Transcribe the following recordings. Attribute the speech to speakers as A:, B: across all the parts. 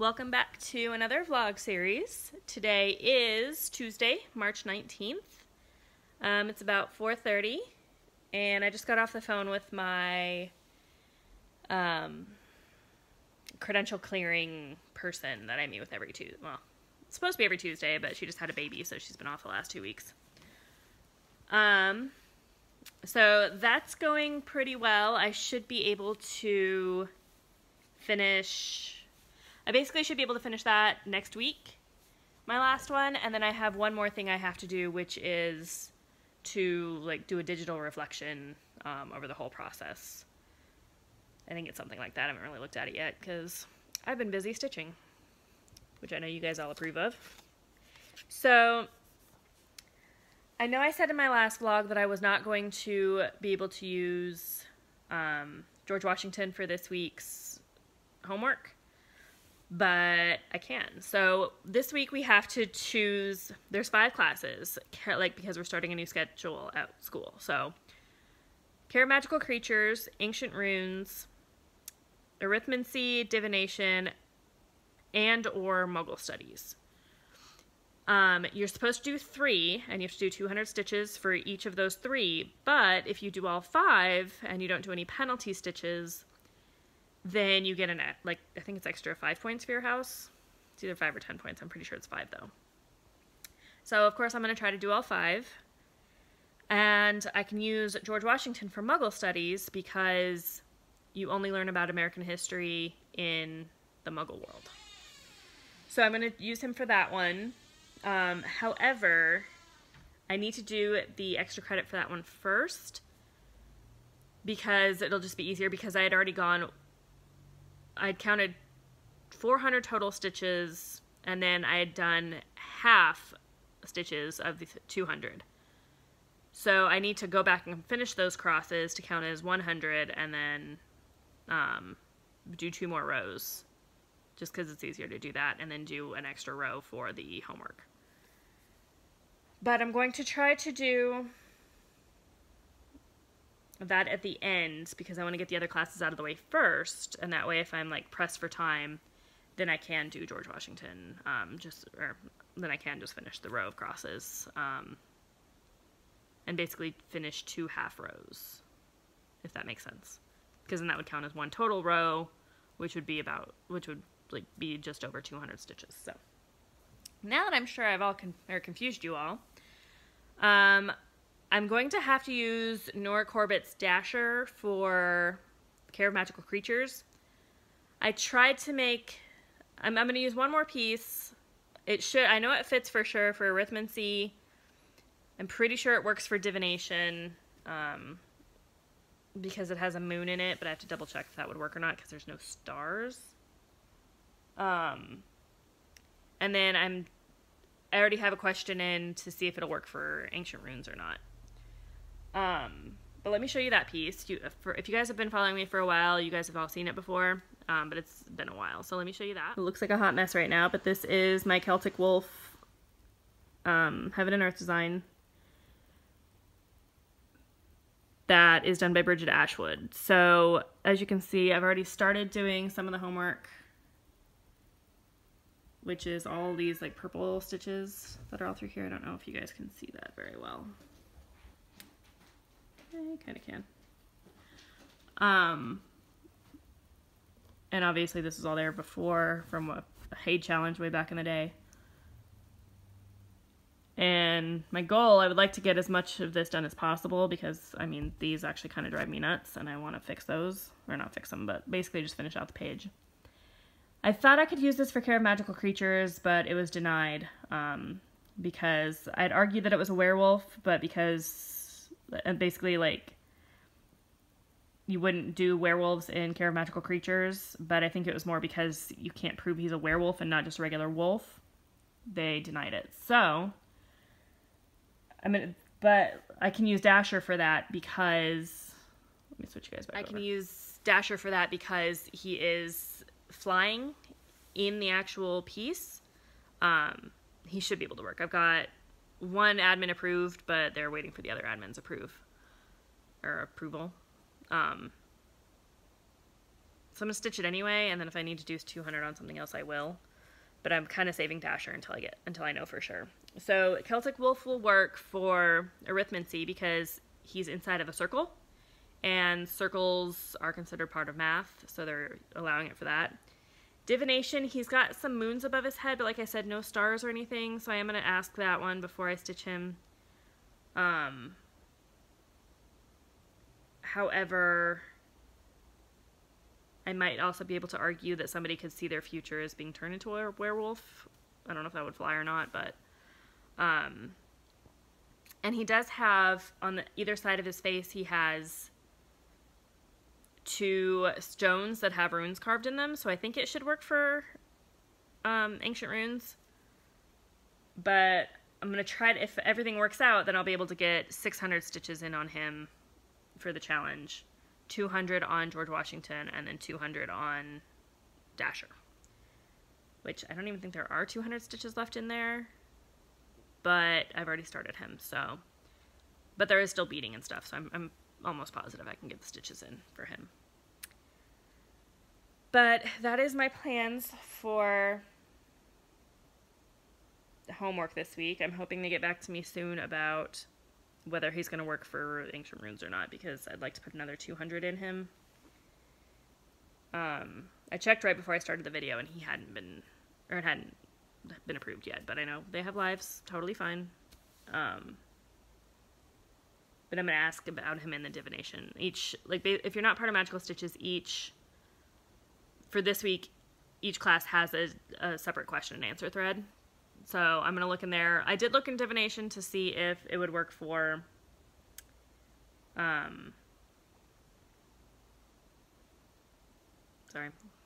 A: Welcome back to another vlog series. Today is Tuesday, March 19th. It's about 4:30 and I just got off the phone with my credential clearing person that I meet with every Tuesday. Well, it's supposed to be every Tuesday, but she just had a baby, so she's been off the last 2 weeks. So that's going pretty well. I should be able to I basically should be able to finish that next week, my last one, and then I have one more thing I have to do, which is to do a digital reflection over the whole process. I think it's something like that. I haven't really looked at it yet because I've been busy stitching, which I know you guys all approve of. So I know I said in my last vlog that I was not going to be able to use George Washington for this week's homework, but I can. So this week we have to choose, there's 5 classes, because we're starting a new schedule at school. So Care of Magical Creatures, Ancient Runes, Arithmancy, Divination, and or Muggle Studies. You're supposed to do 3, and you have to do 200 stitches for each of those 3, but if you do all 5 and you don't do any penalty stitches, then you get I think it's extra 5 points for your house. It's either 5 or 10 points. I'm pretty sure it's 5 though. So of course I'm going to try to do all 5. And I can use George Washington for Muggle Studies because you only learn about American history in the Muggle world. So I'm going to use him for that one. However, I need to do the extra credit for that one first because it'll just be easier, because I'd counted 400 total stitches, and then I had done half stitches of the 200. So I need to go back and finish those crosses to count as 100, and then do 2 more rows, just because it's easier to do that, and then do an extra row for the homework. But I'm going to try to do that at the end because I want to get the other classes out of the way first, and that way if I'm pressed for time, then I can do George Washington, then I can just finish the row of crosses, and basically finish 2 half rows, if that makes sense, because then that would count as 1 total row, which would be just over 200 stitches. So now that I'm sure I've confused you all, I'm going to have to use Nora Corbett's Dasher for Care of Magical Creatures. I tried to I'm going to use one more piece. I know it fits for sure for Arithmancy. I'm pretty sure it works for Divination, because it has a moon in it, but I have to double check if that would work or not because there's no stars. And then I already have a question in to see if it'll work for Ancient Runes or not. But let me show you that piece. If you guys have been following me for a while, you guys have all seen it before, but it's been a while. So let me show you that. It looks like a hot mess right now, but this is my Celtic Wolf Heaven and Earth design that is done by Bridget Ashwood. So as you can see, I've already started doing some of the homework, which is all these purple stitches that are all through here. I don't know if you guys can see that very well. I kind of can. And obviously this was all there before from a Hay challenge way back in the day. And my goal, I would like to get as much of this done as possible because, I mean, these actually kind of drive me nuts and I want to fix those. Or not fix them, but basically just finish out the page. I thought I could use this for Care of Magical Creatures, but it was denied because I'd argued that it was a werewolf, but because basically you wouldn't do werewolves in Care of Magical Creatures, but I think it was more because you can't prove he's a werewolf and not just a regular wolf. They denied it. So but I can use Dasher for that because, let me switch you guys back over. I can use Dasher for that because he is flying in the actual piece. He should be able to work. I've got 1 admin approved, but they're waiting for the other admins approval. So I'm going to stitch it anyway, and then if I need to do 200 on something else, I will. But I'm kind of saving Dasher until I know for sure. So Celtic Wolf will work for arithmancy because he's inside of a circle, and circles are considered part of math, so they're allowing it for that. Divination, he's got some moons above his head, but like I said, no stars or anything, so I am going to ask that one before I stitch him. However, I might also be able to argue that somebody could see their future as being turned into a werewolf. I don't know if that would fly or not, but... and he does have, on either side of his face, he has 2 stones that have runes carved in them, so I think it should work for ancient runes. But I'm going to try to, if everything works out, then I'll be able to get 600 stitches in on him for the challenge. 200 on George Washington, and then 200 on Dasher. Which I don't even think there are 200 stitches left in there, but I've already started him, so. But there is still beading and stuff, so I'm almost positive I can get the stitches in for him. But that is my plans for homework this week. I'm hoping they get back to me soon about whether he's going to work for ancient runes or not, because I'd like to put another 200 in him. I checked right before I started the video, and he hadn't been approved yet, but I know they have lives, totally fine. But I'm going to ask about him in the divination. If you're not part of Magical Stitches, for this week, each class has a separate question and answer thread. So I'm going to look in there. I did look in divination to see if it would work for, sorry,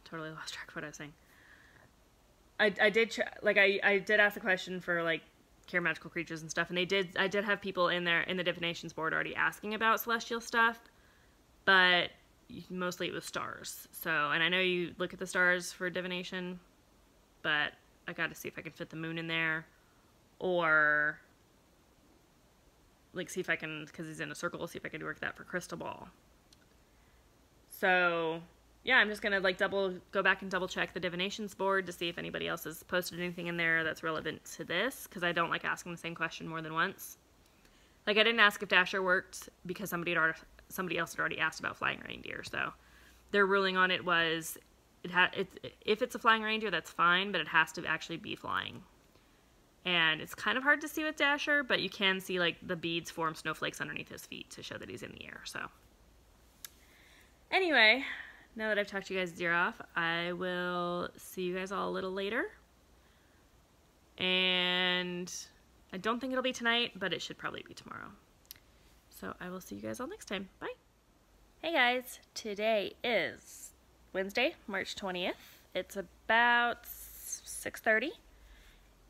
A: totally lost track of what I was saying. I did ask the question for, like, care magical creatures and stuff, and I did have people in the divinations board already asking about celestial stuff, but mostly it was stars. So, and I know you look at the stars for divination, but I got to see if I can fit the moon in there, or like see if I can, because he's in a circle, see if I can work that for crystal ball. So yeah, I'm just gonna go back and double check the divinations board to see if anybody else has posted anything in there that's relevant to this, because I don't like asking the same question more than once. Like, I didn't ask if Dasher worked because somebody else had already asked about flying reindeer, so their ruling on it was if it's a flying reindeer, that's fine, but it has to actually be flying. And it's kind of hard to see with Dasher, but you can see, like, the beads form snowflakes underneath his feet to show that he's in the air, so. Anyway, now that I've talked you guys' ear off, I will see you guys all a little later. And I don't think it'll be tonight, but it should probably be tomorrow. So I will see you guys all next time. Bye. Hey guys, today is Wednesday, March 20th. It's about 6:30,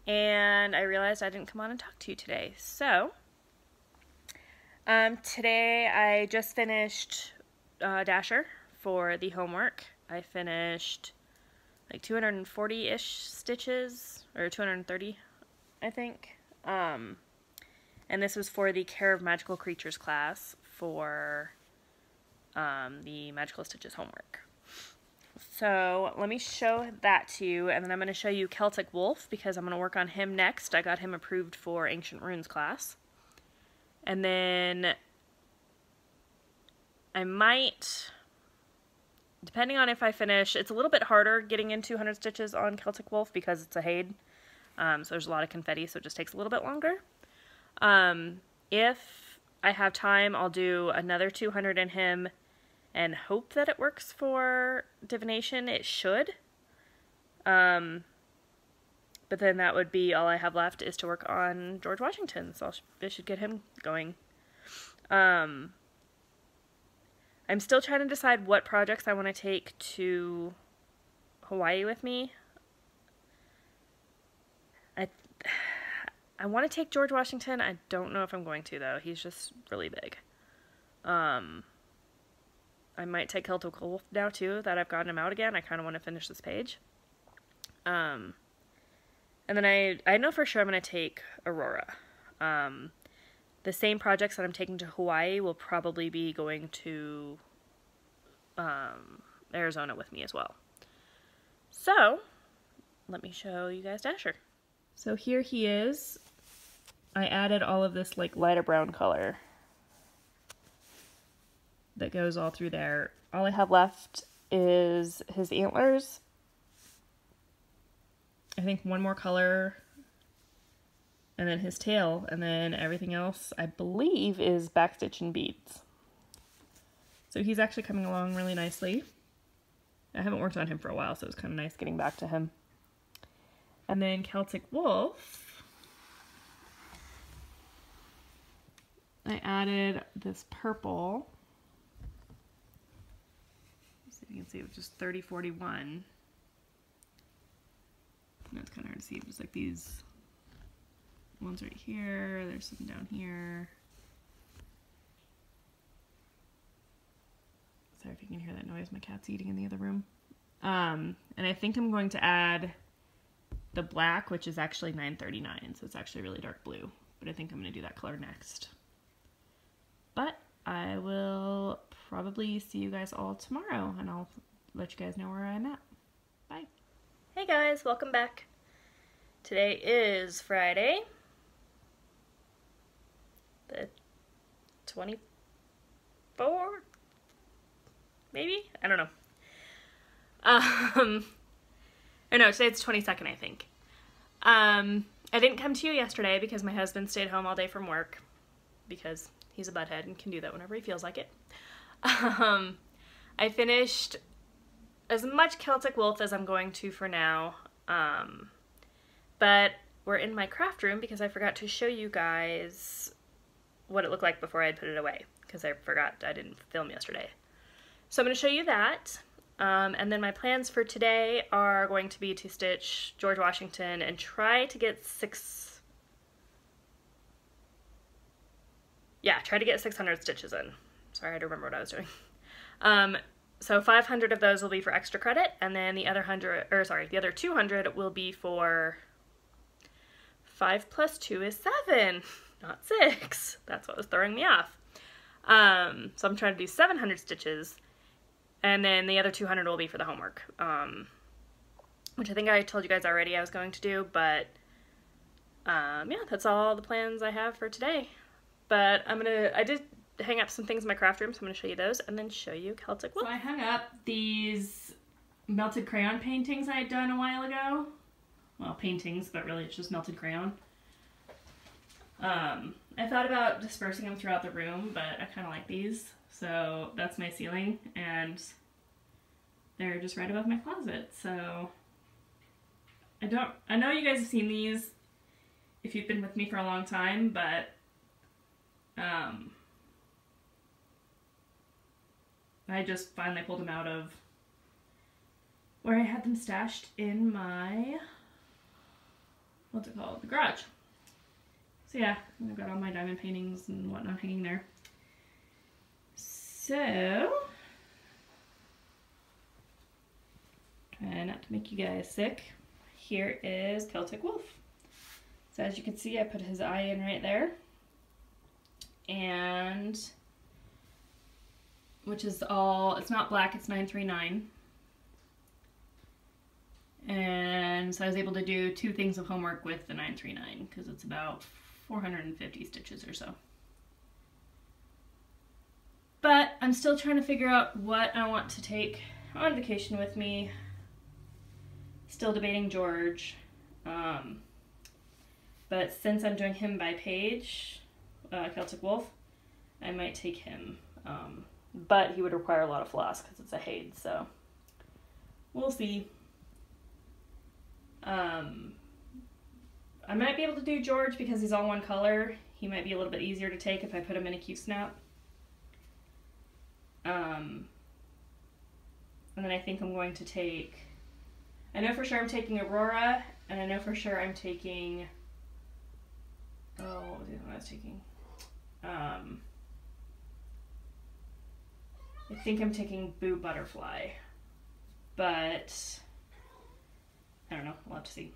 A: and I realized I didn't come on and talk to you today. So, today I just finished Dasher for the homework. I finished like 240-ish stitches, or 230, I think. And this was for the Care of Magical Creatures class for the Magical Stitches homework. So let me show that to you, and then I'm going to show you Celtic Wolf, because I'm going to work on him next. I got him approved for Ancient Runes class. And then I might, depending on if I finish, it's a little bit harder getting in 200 stitches on Celtic Wolf because it's a Head. So there's a lot of confetti, so it just takes a little bit longer. If I have time, I'll do another 200 in him and hope that it works for divination. It should. But then that would be all I have left is to work on George Washington, so I should get him going. I'm still trying to decide what projects I want to take to Hawaii with me. I want to take George Washington. I don't know if I'm going to, though. He's just really big. I might take Celtic Wolf now, too, that I've gotten him out again. I kind of want to finish this page. And then I know for sure I'm going to take Aurora. The same projects that I'm taking to Hawaii will probably be going to Arizona with me as well. So, let me show you guys Dasher. So here he is. I added all of this like lighter brown color that goes all through there. All I have left is his antlers. I think one more color, and then his tail, and then everything else I believe is backstitch and beads. So he's actually coming along really nicely. I haven't worked on him for a while, so it was kind of nice getting back to him. And then Celtic Wolf, I added this purple. So you can see it was just 3041. That's kind of hard to see, just like these ones right here, there's some down here. Sorry if you can hear that noise, my cat's eating in the other room. And I think I'm going to add the black, which is actually 939, so it's actually really dark blue, but I think I'm going to do that color next. But I will probably see you guys all tomorrow, and I'll let you guys know where I'm at. Bye. Hey guys, welcome back. Today is Friday, the 24th, maybe? I don't know. Or no, today it's 22nd, I think. I didn't come to you yesterday because my husband stayed home all day from work, because he's a butthead and can do that whenever he feels like it. I finished as much Celtic Wolf as I'm going to for now, but we're in my craft room because I forgot to show you guys what it looked like before I had put it away, because I forgot I didn't film yesterday. So I'm going to show you that, and then my plans for today are going to be to stitch George Washington and try to get 600 stitches in. Sorry, I had to remember what I was doing. So 500 of those will be for extra credit, and then the other 200 will be for 5 plus 2 is 7, not 6. That's what was throwing me off. So I'm trying to do 700 stitches, and then the other 200 will be for the homework, which I think I told you guys already I was going to do, but yeah, that's all the plans I have for today. But I did hang up some things in my craft room, so I'm going to show you those and then show you Celtic Wolf. So I hung up these melted crayon paintings I had done a while ago. Well, paintings, but really it's just melted crayon. I thought about dispersing them throughout the room, but I kind of like these. So that's my ceiling, and they're just right above my closet. So I know you guys have seen these if you've been with me for a long time, but I just finally pulled them out of where I had them stashed in my, what's it called, the garage. So yeah, I've got all my diamond paintings and whatnot hanging there. So, try not to make you guys sick, here is Celtic Wolf. So as you can see, I put his eye in right there. And, which is all, it's not black, it's 939. And so I was able to do 2 things of homework with the 939 because it's about 450 stitches or so. But I'm still trying to figure out what I want to take on vacation with me. Still debating George. But since I'm doing him by page, Celtic Wolf, I might take him. But he would require a lot of floss because it's a Head, so we'll see. I might be able to do George because he's all one color. He might be a little bit easier to take if I put him in a Q-snap. And then I think I'm going to take, I know for sure I'm taking Aurora, and I know for sure I'm taking, what was the other one I was taking? I think I'm taking Boo Butterfly, but I don't know, we'll have to see.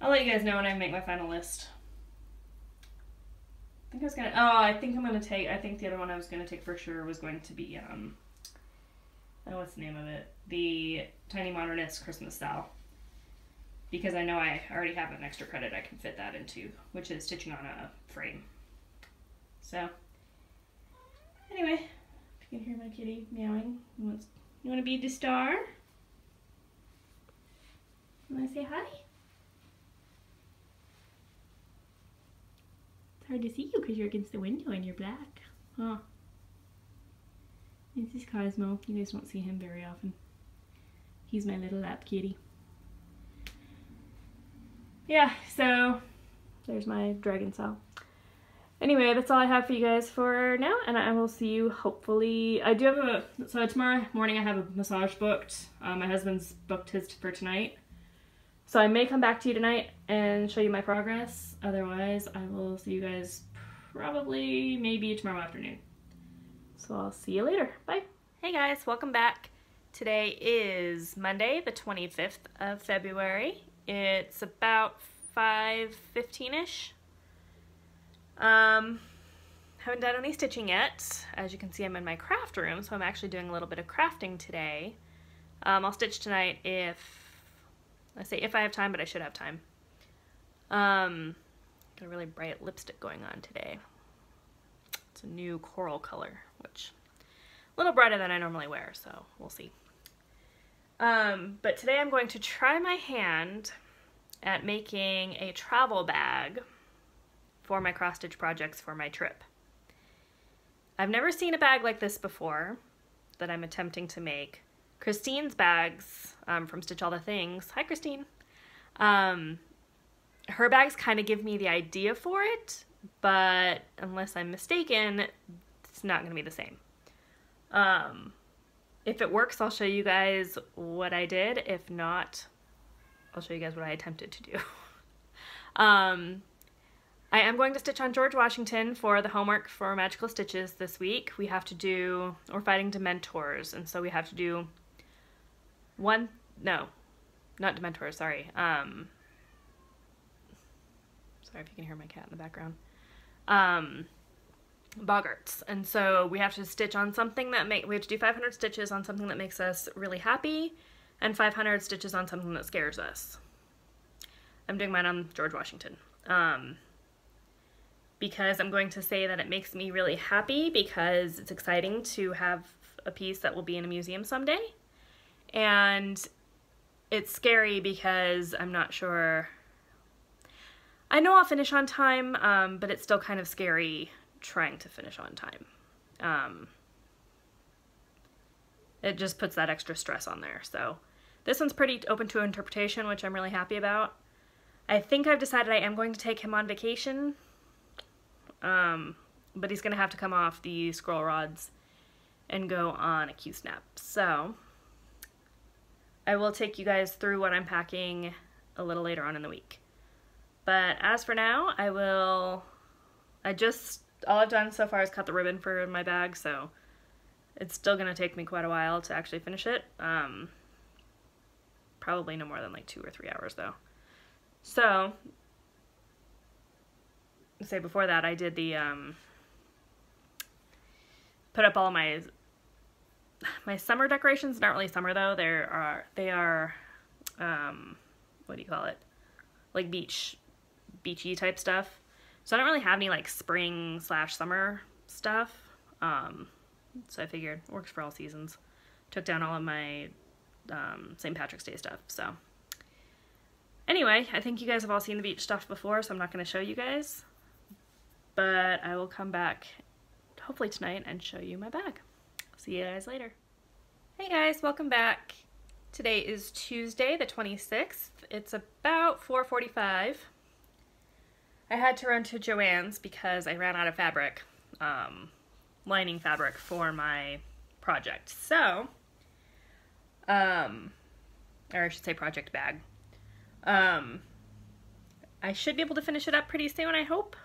A: I'll let you guys know when I make my final list. I think I was gonna, I think the other one I was gonna take for sure was going to be, what's the name of it? The Tiny Modernist Christmas style. Because I know I already have an extra credit I can fit that into, which is stitching on a frame. So, anyway, if you can hear my kitty meowing, you want to be the star? Want to say hi? It's hard to see you because you're against the window and you're black. Huh. This is Cosmo. You guys don't see him very often. He's my little lap kitty. Yeah, so there's my dragon cell. Anyway, that's all I have for you guys for now, and I will see you hopefully. I do have so tomorrow morning I have a massage booked. My husband's booked his for tonight. So I may come back to you tonight and show you my progress. Otherwise, I will see you guys probably maybe tomorrow afternoon. So I'll see you later. Bye. Hey guys, welcome back. Today is Monday, the 25th of February. It's about 5:15-ish. Haven't done any stitching yet. As you can see, I'm in my craft room, so I'm actually doing a little bit of crafting today. I'll stitch tonight I say if I have time, but I should have time. Got a really bright lipstick going on today. It's a new coral color, which a little brighter than I normally wear, so we'll see. But today I'm going to try my hand at making a travel bag for my cross-stitch projects for my trip. I've never seen a bag like this before that I'm attempting to make. Christine's bags from Stitch All the Things. Hi, Christine. Her bags kind of give me the idea for it, but unless I'm mistaken, it's not going to be the same. If it works, I'll show you guys what I did. If not, I'll show you guys what I attempted to do. I am going to stitch on George Washington for the homework for Magical Stitches this week. We have to do, we're fighting Dementors, and so we have to do no, not Dementors, sorry. Sorry if you can hear my cat in the background. Boggarts. And so we have to stitch on something that we have to do 500 stitches on something that makes us really happy and 500 stitches on something that scares us. I'm doing mine on George Washington. Because I'm going to say that it makes me really happy because it's exciting to have a piece that will be in a museum someday. And it's scary because I'm not sure. I know I'll finish on time, but it's still kind of scary trying to finish on time. It just puts that extra stress on there. So this one's pretty open to interpretation, which I'm really happy about. I think I've decided I am going to take him on vacation, but he's going to have to come off the scroll rods and go on a Q-snap. So I will take you guys through what I'm packing a little later on in the week. But as for now, all I've done so far is cut the ribbon for my bag, so it's still going to take me quite a while to actually finish it. Probably no more than like 2 or 3 hours though. So, say before that I did the, put up all my summer decorations. Not really summer though, they are, what do you call it? Like beachy type stuff. So I don't really have any like spring/summer stuff. So I figured it works for all seasons. Took down all of my St. Patrick's Day stuff. So anyway, I think you guys have all seen the beach stuff before, so I'm not going to show you guys. But I will come back hopefully tonight and show you my bag. See you guys later. Hey guys, welcome back. Today is Tuesday the 26th. It's about 4:45. I had to run to Joann's because I ran out of fabric, lining fabric for my project. So, or I should say project bag. I should be able to finish it up pretty soon, I hope.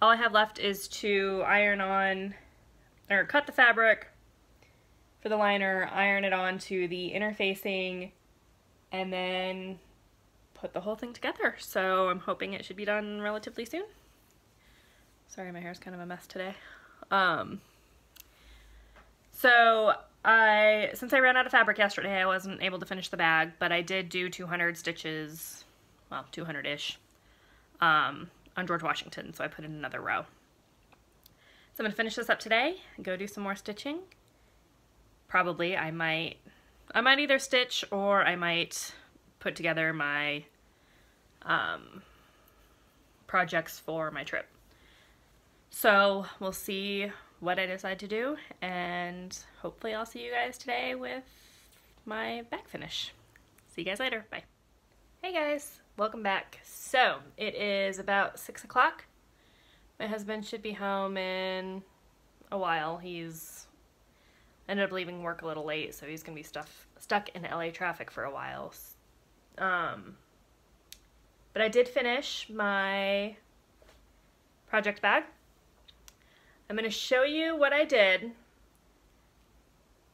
A: All I have left is to iron on, or cut the fabric for the liner, iron it onto the interfacing, and then put the whole thing together. So I'm hoping it should be done relatively soon. Sorry, my hair's kind of a mess today. So since I ran out of fabric yesterday, I wasn't able to finish the bag, but I did do 200 stitches, well, 200-ish, on George Washington, so I put in another row. So I'm going to finish this up today and go do some more stitching. Probably I might either stitch or I might put together my projects for my trip. So we'll see what I decide to do, and hopefully I'll see you guys today with my bag finish. See you guys later. Bye. Hey guys, welcome back. So it is about 6 o'clock. My husband should be home in a while. He's ended up leaving work a little late, so he's gonna be stuck in LA traffic for a while. But I did finish my project bag. I'm going to show you what I did.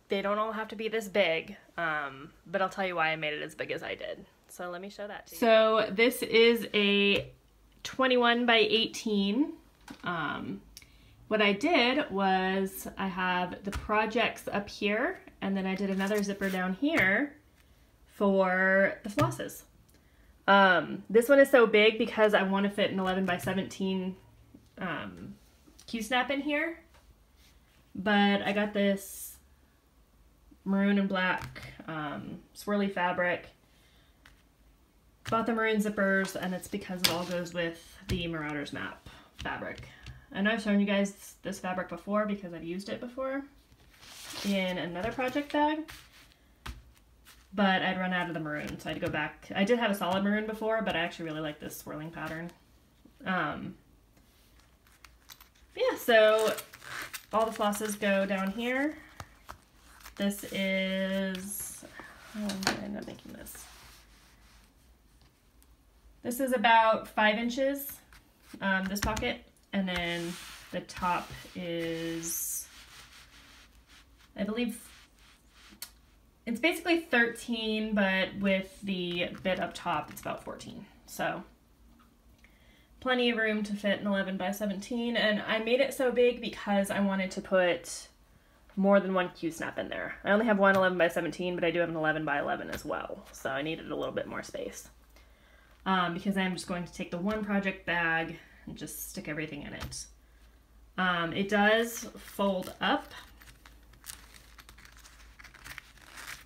A: They don't all have to be this big, but I'll tell you why I made it as big as I did. So let me show that to you. So this is a 21 by 18. What I did was I have the projects up here, and then I did another zipper down here for the flosses. This one is so big because I want to fit an 11 by 17 Q-snap in here, but I got this maroon and black swirly fabric. Bought the maroon zippers, and it's because it all goes with the Marauders map fabric. I know I've shown you guys this fabric before because I've used it before in another project bag, but I'd run out of the maroon, so I had to go back. I did have a solid maroon before, but I actually really like this swirling pattern. Yeah, so all the flosses go down here. This is, how did I end up making this? This is about 5 inches, this pocket, and then the top is, I believe, it's basically 13, but with the bit up top, it's about 14. So plenty of room to fit an 11 by 17, and I made it so big because I wanted to put more than one Q-snap in there. I only have one 11 by 17, but I do have an 11 by 11 as well, so I needed a little bit more space. Because I'm just going to take the one project bag and just stick everything in it. It does fold up.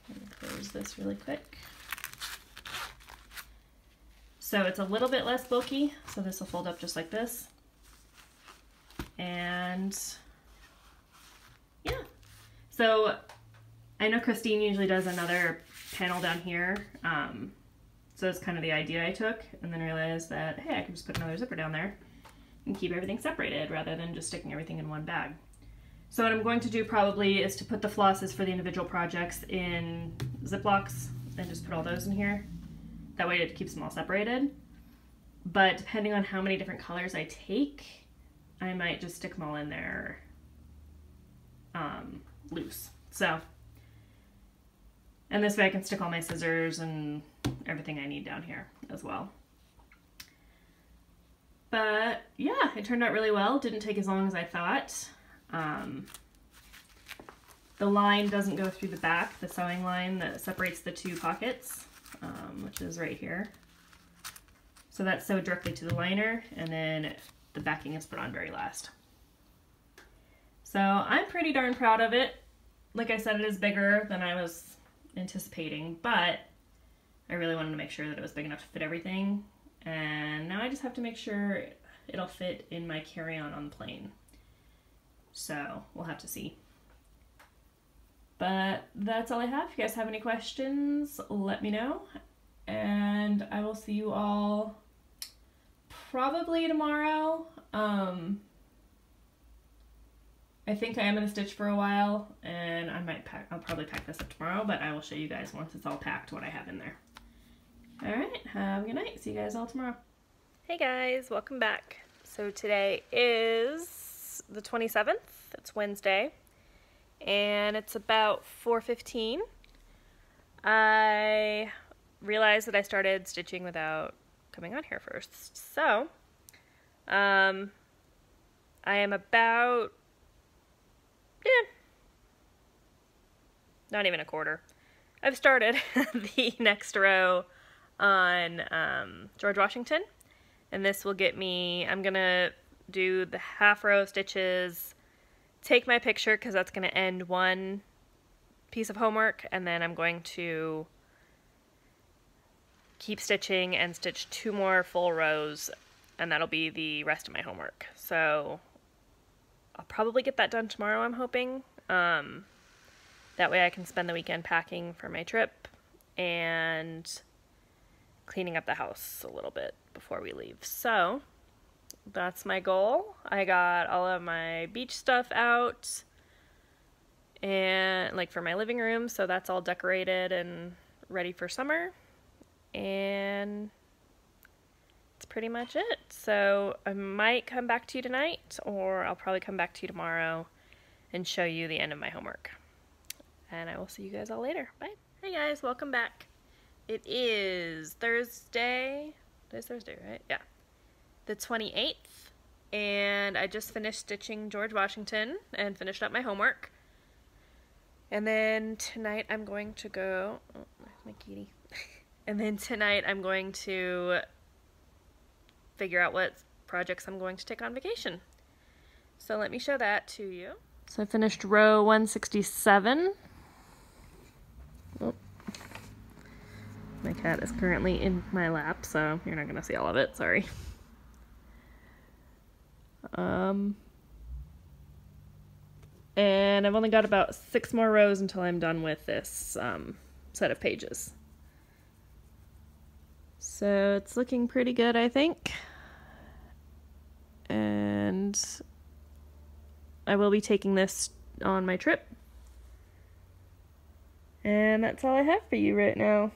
A: Let me close this really quick. So it's a little bit less bulky, so this will fold up just like this. And yeah, so I know Christine usually does another panel down here, so that's kind of the idea I took, and then realized that, hey, I can just put another zipper down there and keep everything separated rather than just sticking everything in one bag. So what I'm going to do probably is to put the flosses for the individual projects in Ziplocs and just put all those in here. That way it keeps them all separated. But depending on how many different colors I take, I might just stick them all in there loose. So, and this way I can stick all my scissors and everything I need down here as well. But yeah, it turned out really well. Didn't take as long as I thought. The line doesn't go through the back, the sewing line that separates the two pockets, which is right here. So that's sewed directly to the liner, and then the backing is put on very last. So I'm pretty darn proud of it. Like I said, it is bigger than I was anticipating, but I really wanted to make sure that it was big enough to fit everything. And now I just have to make sure it'll fit in my carry-on on the plane. So we'll have to see. But that's all I have. If you guys have any questions, let me know. And I will see you all probably tomorrow. I think I am going to stitch for a while, and I'll probably pack this up tomorrow, but I will show you guys once it's all packed what I have in there. Alright, have a good night. See you guys all tomorrow. Hey guys, welcome back. So today is the 27th. It's Wednesday, and it's about 4:15. I realized that I started stitching without coming on here first. So, I am about, not even a quarter. I've started the next row on George Washington, and this will get me, I'm going to do the half row stitches, take my picture because that's going to end one piece of homework, and then I'm going to keep stitching and stitch 2 more full rows, and that'll be the rest of my homework. So I'll probably get that done tomorrow, I'm hoping. That way I can spend the weekend packing for my trip and cleaning up the house a little bit before we leave. So that's my goal. I got all of my beach stuff out and like for my living room, so that's all decorated and ready for summer. And that's pretty much it. So I might come back to you tonight, or I'll probably come back to you tomorrow and show you the end of my homework. And I will see you guys all later. Bye. Hey guys, welcome back. It is Thursday. Today's Thursday, right? Yeah. The 28th. And I just finished stitching George Washington and finished up my homework. And then tonight I'm going to go... Oh, there's my kitty. And then tonight I'm going to figure out what projects I'm going to take on vacation. So let me show that to you. So I finished row 167. Oh. My cat is currently in my lap, so you're not going to see all of it, sorry. And I've only got about 6 more rows until I'm done with this set of pages. So it's looking pretty good, I think. And I will be taking this on my trip. And that's all I have for you right now.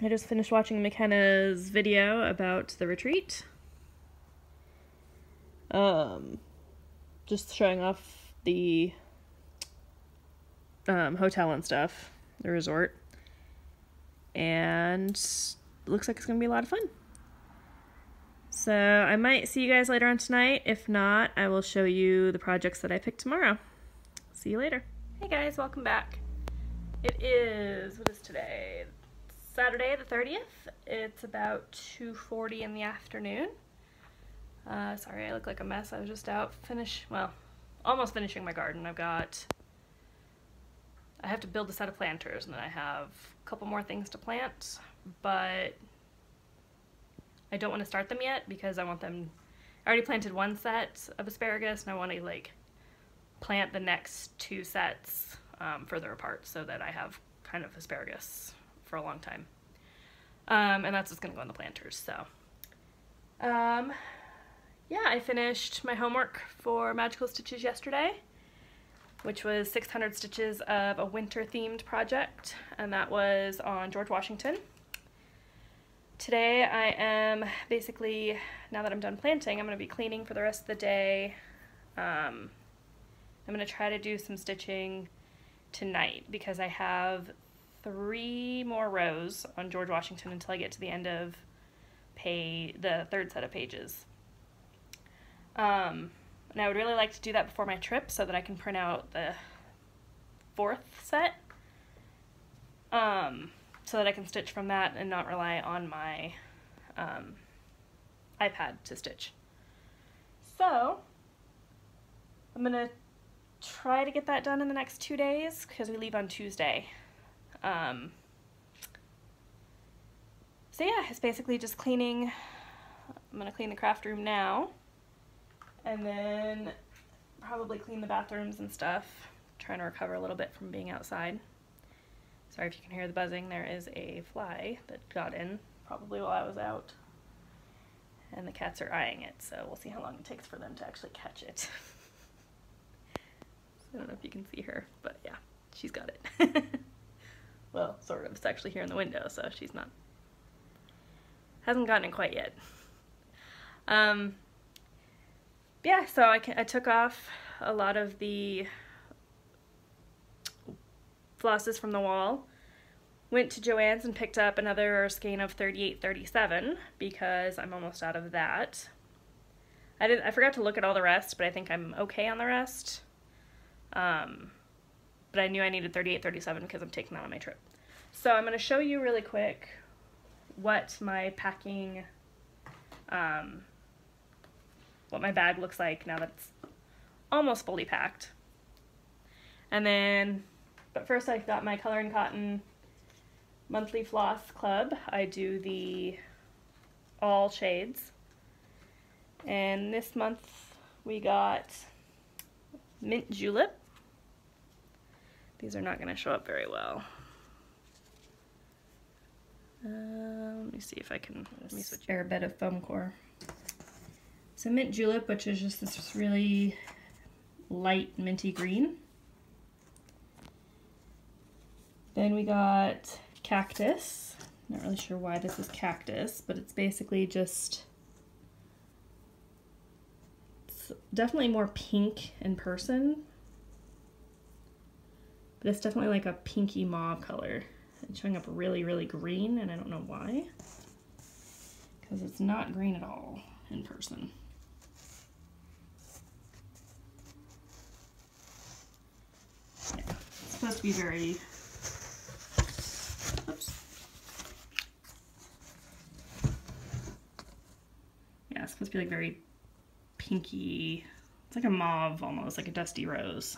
A: I just finished watching McKenna's video about the retreat. Just showing off the hotel and stuff, the resort. And looks like it's going to be a lot of fun. So I might see you guys later on tonight. If not, I will show you the projects that I picked tomorrow. See you later. Hey guys, welcome back. It is, what is today? Saturday the 30th. It's about 2:40 in the afternoon. Sorry, I look like a mess. I was just out almost finishing my garden. I have to build a set of planters, and then I have a couple more things to plant, but I don't want to start them yet because I already planted one set of asparagus, and I want to like plant the next 2 sets further apart so that I have kind of asparagus for a long time. And that's what's going to go in the planters, so. Yeah, I finished my homework for Magical Stitches yesterday, which was 600 stitches of a winter-themed project, and that was on George Washington. Today I am basically, now that I'm done planting, I'm going to be cleaning for the rest of the day. I'm going to try to do some stitching tonight because I have 3 more rows on George Washington until I get to the end of the 3rd set of pages. And I would really like to do that before my trip so that I can print out the 4th set, so that I can stitch from that and not rely on my iPad to stitch. So I'm gonna try to get that done in the next 2 days because we leave on Tuesday. So yeah, it's basically just cleaning. I'm gonna clean the craft room now, and then probably clean the bathrooms and stuff. Trying to recover a little bit from being outside. Sorry if you can hear the buzzing. There is a fly that got in probably while I was out, and the cats are eyeing it, so we'll see how long it takes for them to actually catch it. I don't know if you can see her, but yeah, she's got it. Well, sort of. It's actually here in the window, so she's not, hasn't gotten it quite yet. Yeah, so I took off a lot of the flosses from the wall, went to Joann's and picked up another skein of 38-37 because I'm almost out of that. I forgot to look at all the rest, but I think I'm okay on the rest. but I knew I needed 38, 37 because I'm taking that on my trip. So I'm going to show you really quick what my packing, what my bag looks like now that it's almost fully packed. And then, but first I've got my Color and Cotton monthly floss club. I do the all shades. And this month we got Mint Julep. These are not going to show up very well. Let me see if I can, let me switch. Fair bed of foam core. So Mint Julep, which is just this really light minty green. Then we got Cactus. Not really sure why this is Cactus, but it's basically just, it's definitely more pink in person. But it's definitely like a pinky mauve color. It's showing up really, really green, and I don't know why. Because it's not green at all in person. Yeah, it's supposed to be very, oops. Yeah, it's supposed to be like very pinky. It's like a mauve almost, like a dusty rose.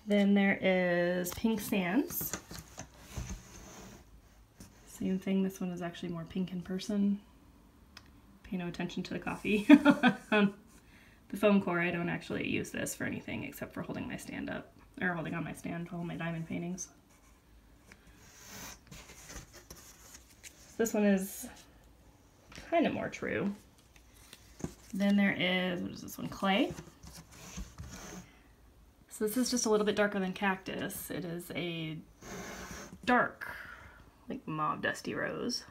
A: Then there is Pink Sands. Same thing, this one is actually more pink in person. Pay no attention to the coffee. The foam core, I don't actually use this for anything except for holding my stand up, or holding on my stand to hold my diamond paintings. This one is kind of more true. Then there is, what is this one, Clay. So this is just a little bit darker than Cactus. It is a dark, like mauve dusty rose.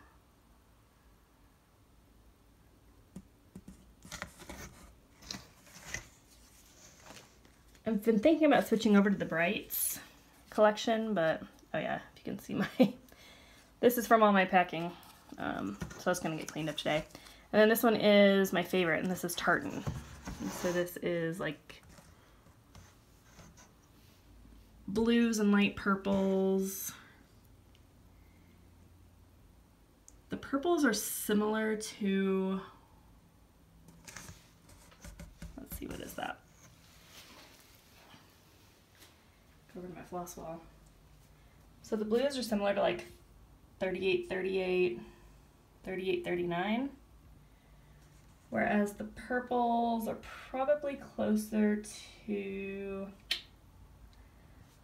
A: I've been thinking about switching over to the Brights collection, but oh yeah, if you can see my, this is from all my packing, so it's gonna get cleaned up today. And then this one is my favorite, and this is Tartan. And so this is like blues and light purples. The purples are similar to, let's see, what is that? Go over to my floss wall. So the blues are similar to like 38, 38, 38, 39. Whereas the purples are probably closer to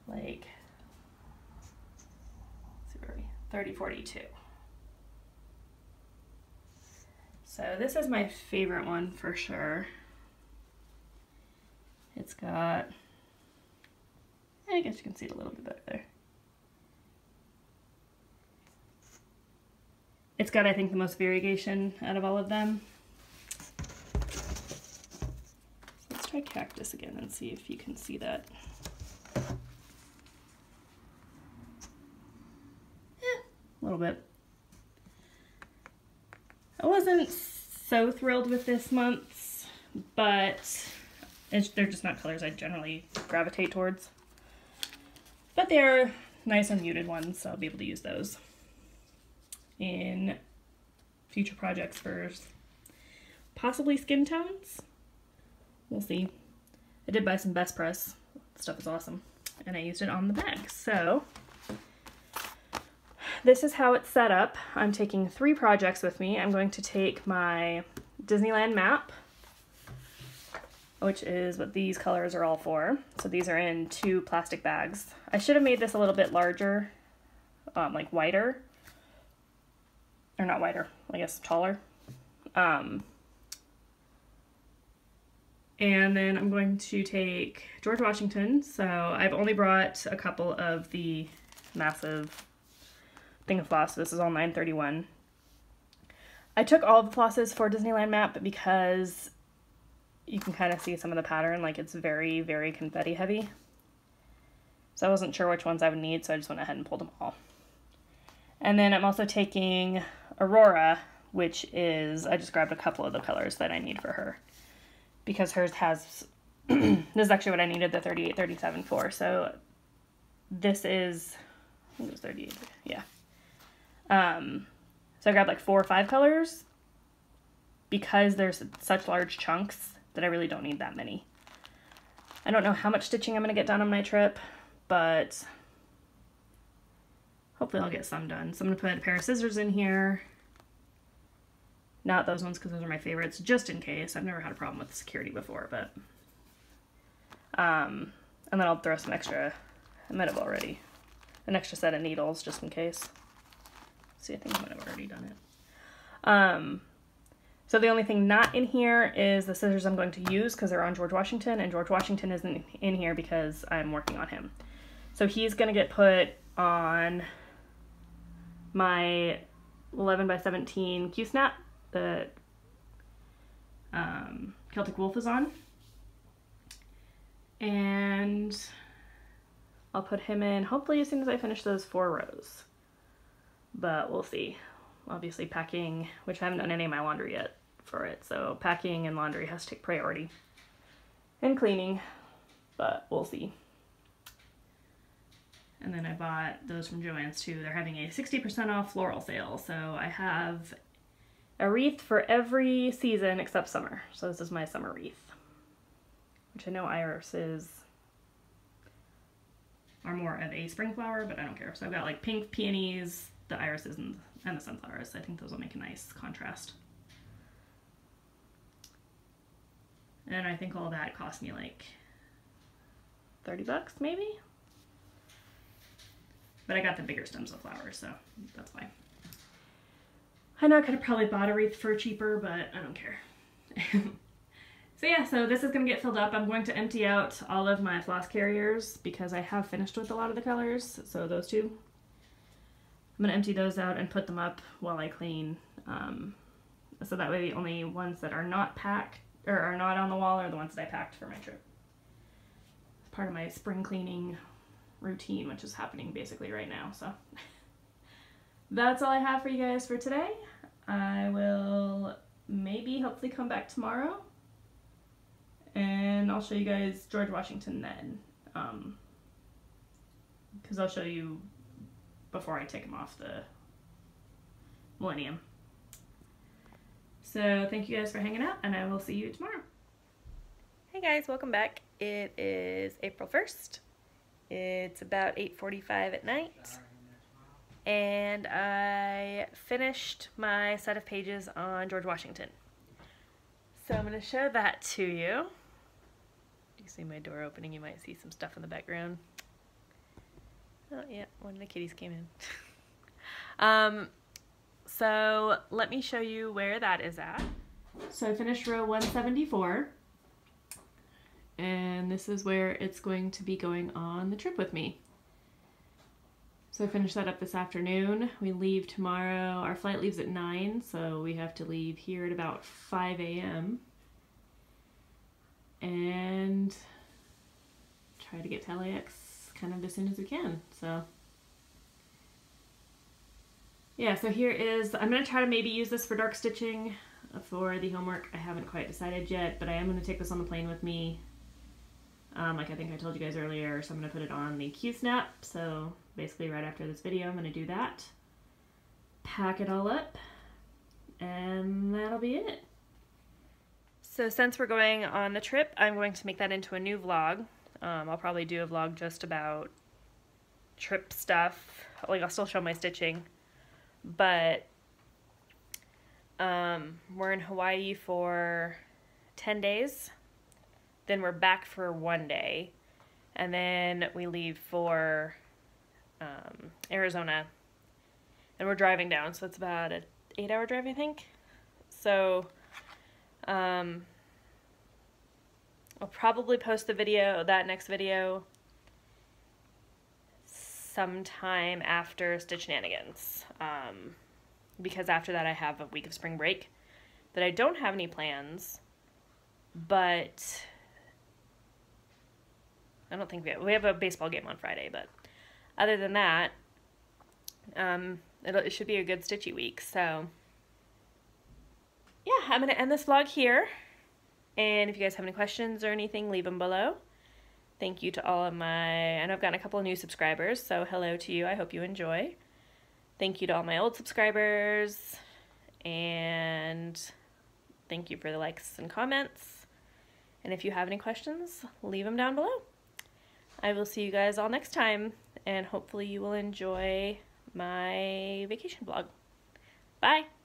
A: like, let's see, where are we? 30, 42. So this is my favorite one for sure. It's got, I guess you can see it a little bit better there. It's got, I think, the most variegation out of all of them. Let's try Cactus again and see if you can see that. A little bit. I wasn't so thrilled with this month's, but they're just not colors I generally gravitate towards. But they're nice and muted ones, so I'll be able to use those in future projects for possibly skin tones. We'll see. I did buy some Best Press. Stuff is awesome. And I used it on the bag. So this is how it's set up. I'm taking 3 projects with me. I'm going to take my Disneyland map, which is what these colors are all for. So these are in 2 plastic bags. I should have made this a little bit larger, like wider. Or not wider, I guess taller. And then I'm going to take George Washington. So I've only brought a couple of the massive thing of floss. This is all 931. I took all of the flosses for Disneyland map because you can kind of see some of the pattern, like it's very, very confetti heavy. So I wasn't sure which ones I would need, so I just went ahead and pulled them all. And then I'm also taking Aurora, which is, I just grabbed a couple of the colors that I need for her, because hers has this is actually what I needed the 38-37 for. So this is, I think it was 38, yeah. So I grabbed like 4 or 5 colors because there's such large chunks that I really don't need that many. I don't know how much stitching I'm going to get done on my trip, but hopefully I'll get some done. So I'm going to put a pair of scissors in here. Not those ones because those are my favorites, just in case. I've never had a problem with security before, but... and then I'll throw some extra, I might have already, an extra set of needles just in case. See, I think I might have already done it. So the only thing not in here is the scissors I'm going to use because they're on George Washington, and George Washington isn't in here because I'm working on him. So he's going to get put on my 11x17 Q-snap that Celtic Wolf is on. And I'll put him in hopefully as soon as I finish those 4 rows. But we'll see. Obviously packing, which I haven't done any of my laundry yet for it, so packing and laundry has to take priority. And cleaning, but we'll see. And then I bought those from Joann's too. They're having a 60% off floral sale, so I have a wreath for every season except summer. So this is my summer wreath, which I know irises are more of a spring flower, but I don't care. So I've got like pink peonies, the irises, and the sunflowers. I think those will make a nice contrast. And I think all that cost me like 30 bucks maybe? But I got the bigger stems of flowers, so that's why. I know I could have probably bought a wreath for cheaper, but I don't care. So yeah, so this is going to get filled up. I'm going to empty out all of my floss carriers because I have finished with a lot of the colors, so those two. I'm going to empty those out and put them up while I clean. So that way the only ones that are not packed, or are not on the wall, are the ones that I packed for my trip. It's part of my spring cleaning routine, which is happening basically right now, so. That's all I have for you guys for today. I will maybe hopefully come back tomorrow and I'll show you guys George Washington then, because I'll show you before I take him off the Millennium. So thank you guys for hanging out, and I will see you tomorrow. Hey guys, welcome back. It is April 1st. It's about 8:45 at night. And I finished my set of pages on George Washington. So I'm going to show that to you. You see my door opening, you might see some stuff in the background. Oh yeah, one of the kitties came in. So let me show you where that is at. So I finished row 174. And this is where it's going to be going on the trip with me. So I finished that up this afternoon. We leave tomorrow. Our flight leaves at 9, so we have to leave here at about 5 a.m. and try to get to LAX kind of as soon as we can. So yeah, so here is, I'm going to try to maybe use this for dark stitching for the homework. I haven't quite decided yet, but I am going to take this on the plane with me. Like I think I told you guys earlier, so I'm going to put it on the Q-snap. So basically right after this video I'm going to do that, pack it all up, and that'll be it. So since we're going on the trip, I'm going to make that into a new vlog. I'll probably do a vlog just about trip stuff. Like I'll still show my stitching, but we're in Hawaii for 10 days. Then we're back for 1 day, and then we leave for Arizona, and we're driving down, so it's about an 8-hour drive, I think. So I'll probably post the video, that next video, sometime after Stitch Shenanigans, because after that I have a week of spring break that I don't have any plans, but I don't think we have a baseball game on Friday, but other than that, it should be a good stitchy week. So yeah, I'm going to end this vlog here, And if you guys have any questions or anything, leave them below. Thank you to all of I know I've gotten a couple of new subscribers, so hello to you. I hope you enjoy. Thank you to all my old subscribers, and thank you for the likes and comments. And if you have any questions, leave them down below. I will see you guys all next time, and hopefully you will enjoy my vacation vlog. Bye!